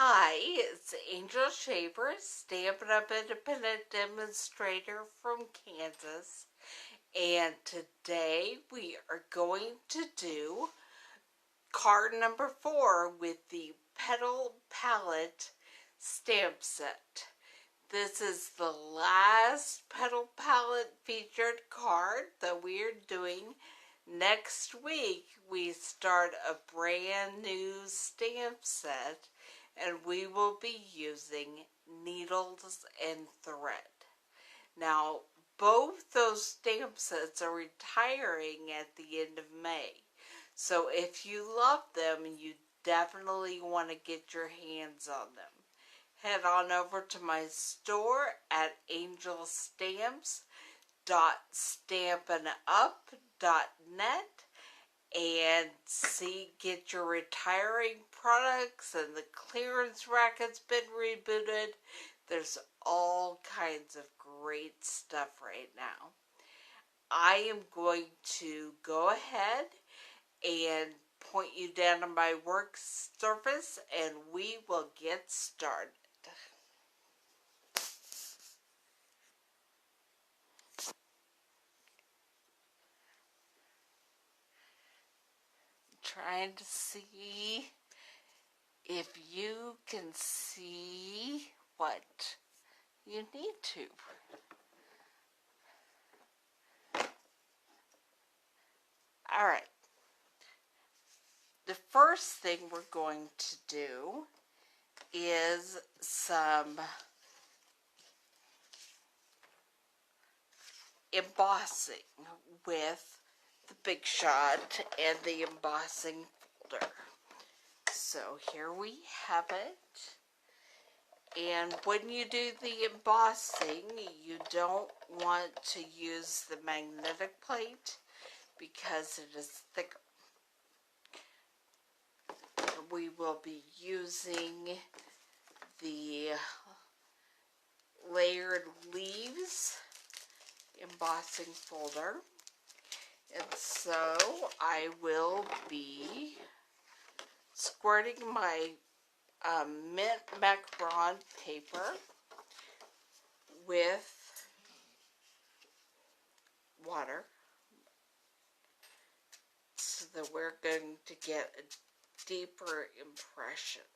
Hi, it's Angel Shaver, Stampin' Up Independent Demonstrator from Kansas, and today we are going to do card number 4 with the Petal Palette stamp set. This is the last Petal Palette featured card that we are doing. Next week we start a brand new stamp set, and we will be using needles and thread. Now, both those stamp sets are retiring at the end of May. So if you love them, you definitely want to get your hands on them. Head on over to my store at angelstamps.stampinup.net and get your retiring products, and the clearance rack has been rebooted. There's all kinds of great stuff right now. I am going to go ahead and point you down to my work surface, and we will get started. Trying to see if you can see what you need to. All right. The first thing we're going to do is some embossing with the Big Shot and the embossing folder. So here we have it. And when you do the embossing, you don't want to use the magnetic plate because it is thicker. We will be using the layered leaves embossing folder, and so I will be squirting my mint macaron paper with water so that we're going to get a deeper impression.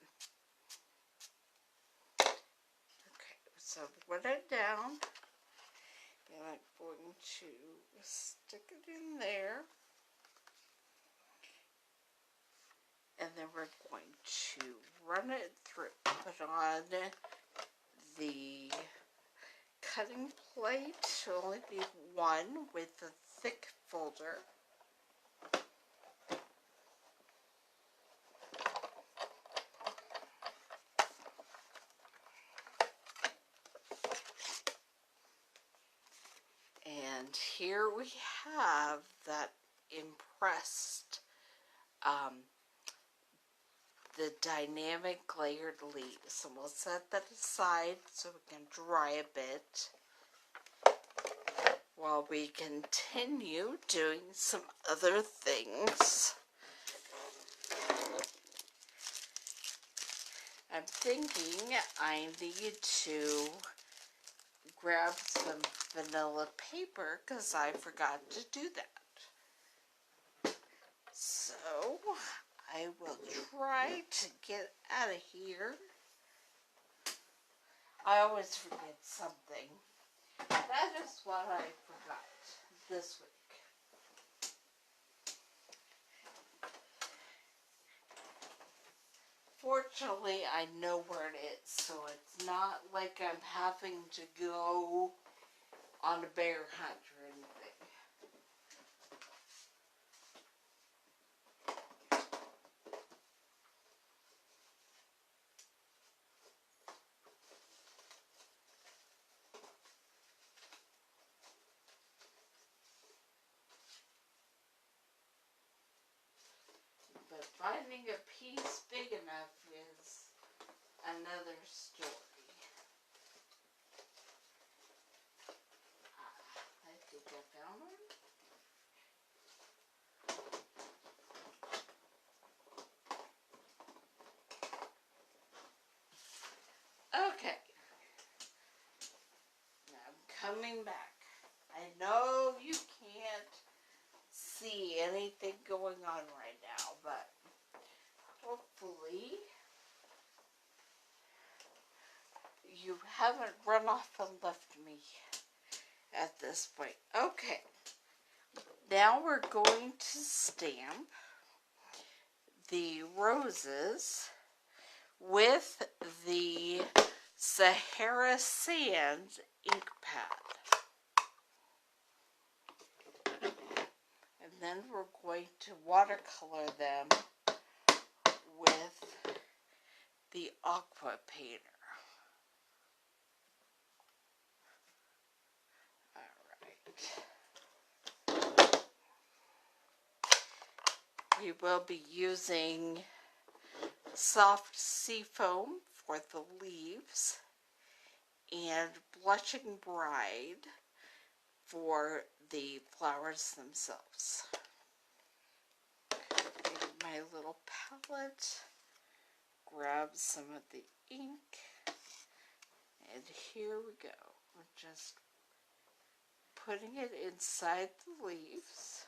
Okay, so put it down, and I'm going to stick it in there, and then we're going to run it through. Put on the cutting plate, only be one with the thick folder. And here we have that impressed, the dynamic layered leaves. And we'll set that aside so we can dry a bit while we continue doing some other things. I'm thinking I need to grab some vanilla paper because I forgot to do that. So I will try to get out of here. I always forget something. That is what I forgot this week. Fortunately, I know where it is, so it's not like I'm having to go on a bear hunt or anything. But finding a piece big enough is another story. I think I found one. you haven't run off and left me at this point. Okay, now we're going to stamp the roses with the Sahara Sand ink pad. And then we're going to watercolor them with the aqua painter. Alright. We will be using soft sea foam for the leaves and Blushing Bride for the flowers themselves. Take my little palette, grab some of the ink, and here we go. We're just putting it inside the leaves.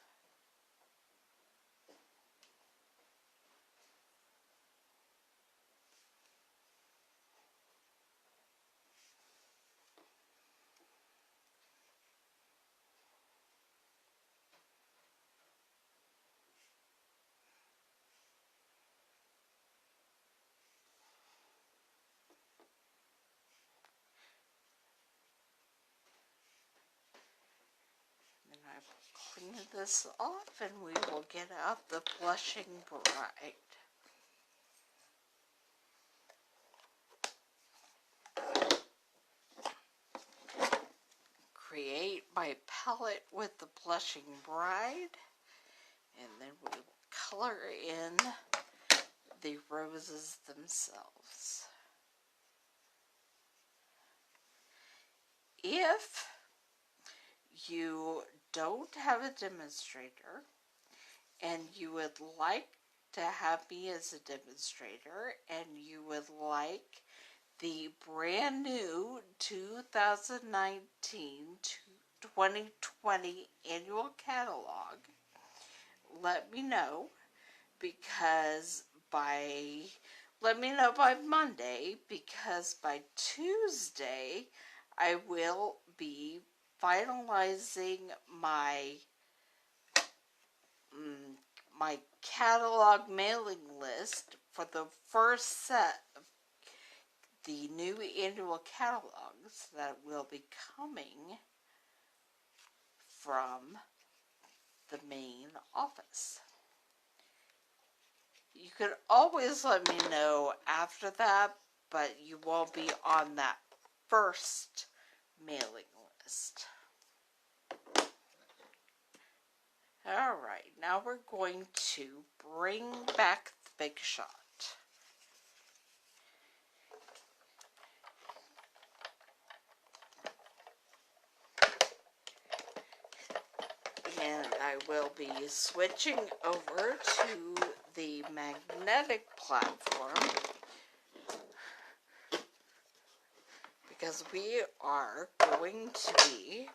And I will clean this off and we will get out the Blushing Bride. Create my palette with the Blushing Bride, and then we will color in the roses themselves. If you don't have a demonstrator and you would like to have me as a demonstrator and you would like the brand new 2019-2020 annual catalog, let me know, because let me know by Monday, because by Tuesday I will be finalizing my my catalog mailing list for the first set of the new annual catalogs that will be coming from the main office. You could always let me know after that, but you won't be on that first mailing list. Alright, now we're going to bring back the Big Shot. And I will be switching over to the magnetic platform because we are going to be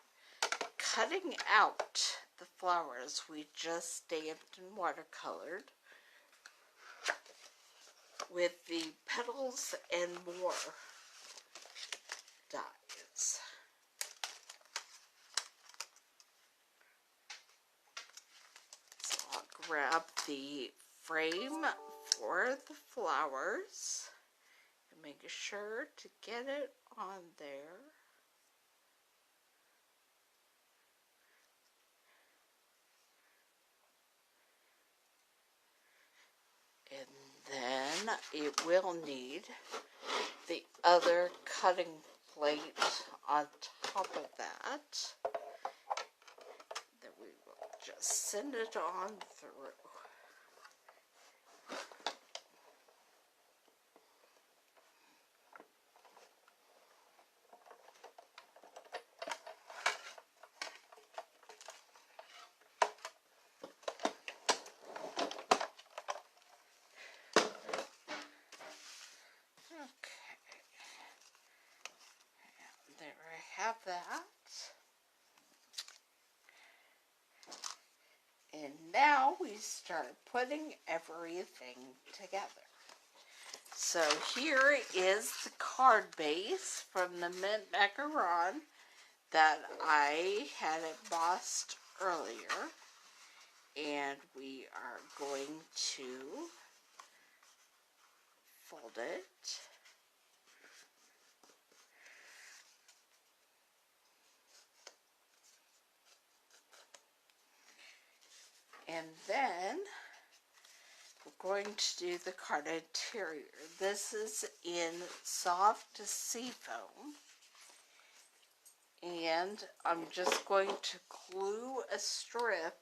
cutting out the flowers we just stamped and watercolored with the Petals and More dies. So I'll grab the frame for the flowers and make sure to get it on there. And then it will need the other cutting plate on top of that. Then we will just send it on through. Have that. And now we start putting everything together. So here is the card base from the mint macaron that I had embossed earlier. And we are going to fold it. And then we're going to do the card interior. This is in soft seafoam. And I'm just going to glue a strip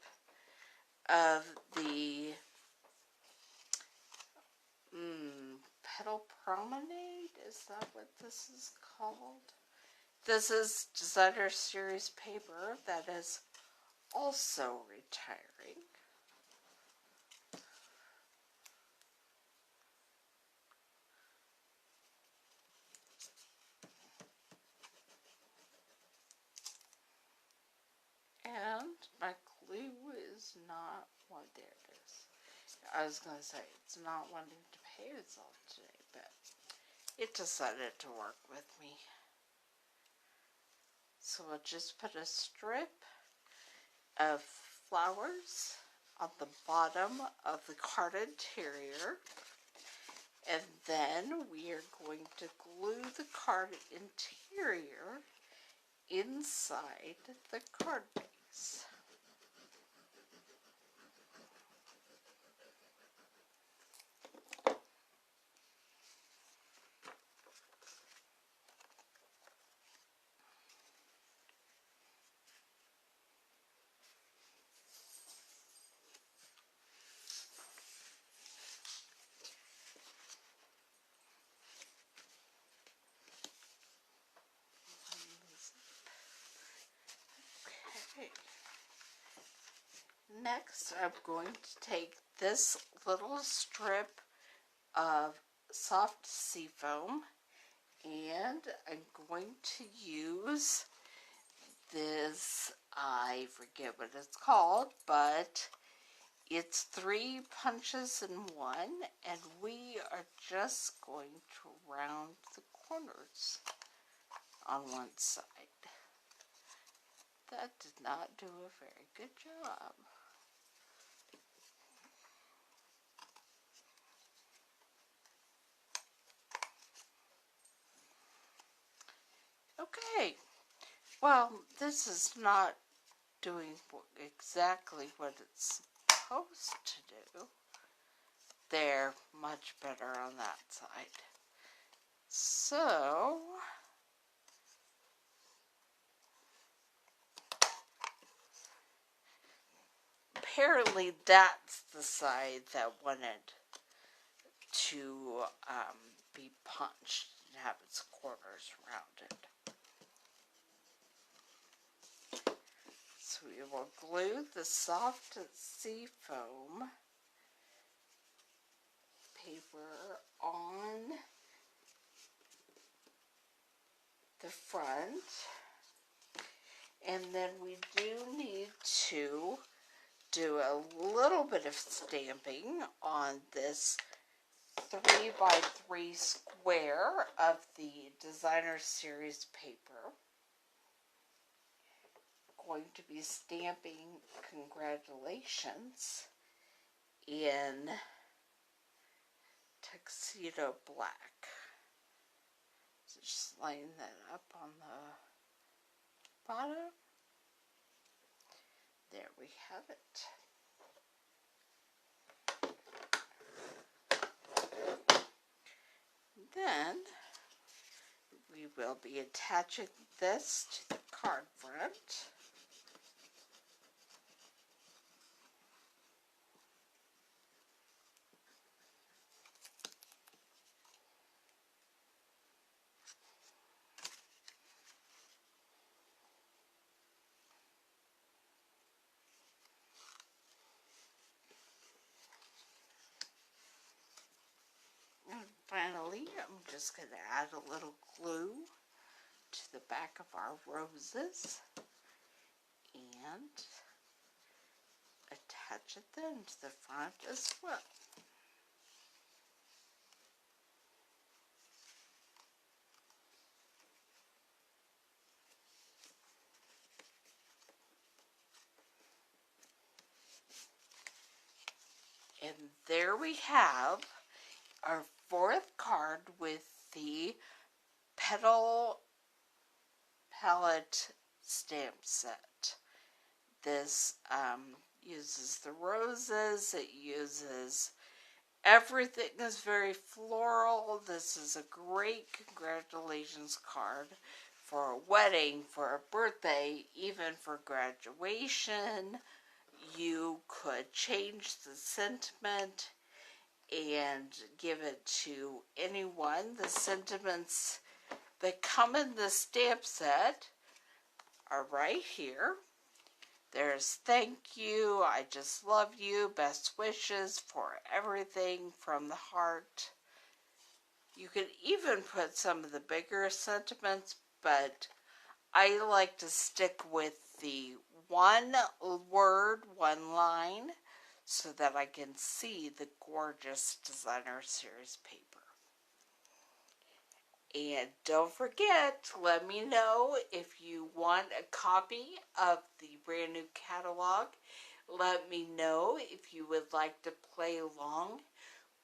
of the Petal Promenade. Is that what this is called? This is Designer Series paper that is also retiring. And my glue is not one. There it is. I was going to say it's not wanting to behave itself today, but it decided to work with me. So we'll just put a strip of flowers on the bottom of the card interior. And then we are going to glue the card interior inside the card base. Okay. Next, I'm going to take this little strip of soft seafoam and I'm going to use this, I forget what it's called, but it's 3 punches in one, and we are just going to round the corners on one side. That did not do a very good job. Okay, well, this is not doing exactly what it's supposed to do. They're much better on that side. So, apparently that's the side that wanted to be punched and have its corners rounded. So we will glue the soft seafoam paper on the front, and then we do need to do a little bit of stamping on this 3x3 square of the Designer Series paper. Going to be stamping congratulations in tuxedo black. So just line that up on the bottom. There we have it. Then we will be attaching this to the card front. And finally, I'm just going to add a little glue to the back of our roses and attach it then to the front as well. And there we have our fourth card with the Petal Palette stamp set. This uses the roses, it uses everything is very floral. This is a great congratulations card for a wedding, for a birthday, even for graduation. You could change the sentiment and give it to anyone. The sentiments that come in the stamp set are right here. There's thank you, I just love you, best wishes for everything from the heart. You could even put some of the bigger sentiments, but I like to stick with the one word, one line, so that I can see the gorgeous designer series paper. And don't forget, let me know if you want a copy of the brand new catalog. Let me know if you would like to play along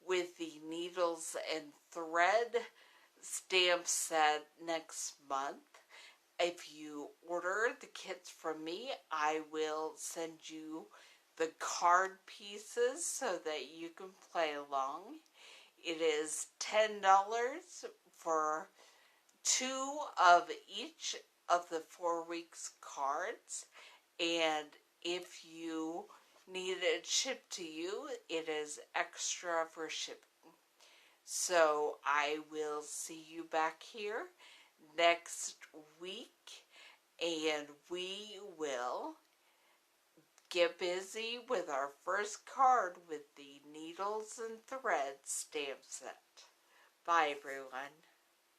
with the needles and thread stamp set next month. If you order the kits from me, I will send you the card pieces so that you can play along. It is $10 for 2 of each of the 4 weeks cards, and if you need it shipped to you, it is extra for shipping. So I will see you back here next week, and we will get busy with our first card with the needles and threads stamp set. Bye, everyone.